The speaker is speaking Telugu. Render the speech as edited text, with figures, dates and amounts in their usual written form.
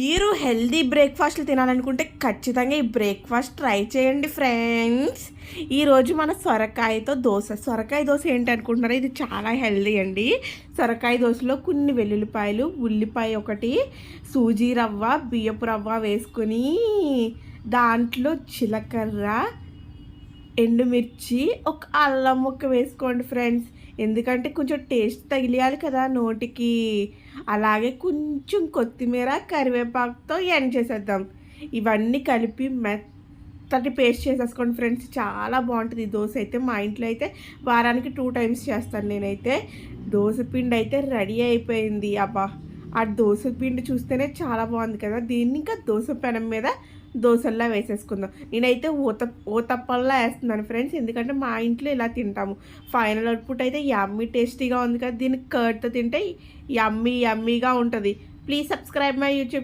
మీరు హెల్దీ బ్రేక్ఫాస్ట్లు తినాలనుకుంటే ఖచ్చితంగా ఈ బ్రేక్ఫాస్ట్ ట్రై చేయండి ఫ్రెండ్స్. ఈరోజు మన సొరకాయ దోశ ఏంటి అనుకుంటున్నారా? ఇది చాలా హెల్దీ అండి. సొరకాయ దోశలో కొన్ని వెల్లుల్లిపాయలు, ఉల్లిపాయ ఒకటి, సూజీ రవ్వ, బియ్యపు రవ్వ వేసుకొని దాంట్లో జీలకర్ర, ఎండుమిర్చి, ఒక అల్లం ముక్క వేసుకోండి ఫ్రెండ్స్. ఎందుకంటే కొంచెం టేస్ట్ తగిలియాలి కదా నోటికి. అలాగే కొంచెం కొత్తిమీర, కరివేపాకుతో ఎండ్ చేసేద్దాం. ఇవన్నీ కలిపి మెత్తటి పేస్ట్ చేసేసుకోండి ఫ్రెండ్స్. చాలా బాగుంటుంది ఈ దోశ అయితే. మా ఇంట్లో అయితే వారానికి 2 టైమ్స్ చేస్తాను నేనైతే. దోశ పిండి అయితే రెడీ అయిపోయింది. అబ్బా, ఆ దోశ పిండి చూస్తేనే చాలా బాగుంది కదా. దీన్ని ఇంకా దోశ పెనం మీద దోశల్లా వేసేసుకుందాం. నేనైతే ఊతప్పల్లా వేస్తున్నాను ఫ్రెండ్స్, ఎందుకంటే మా ఇంట్లో ఇలా తింటాము. ఫైనల్ అవుట్పుట్ అయితే యమ్మీ టేస్టీగా ఉంది కదా. దీన్ని కర్డ్తో తింటే యమ్మీగా ఉంటుంది. Please subscribe my YouTube.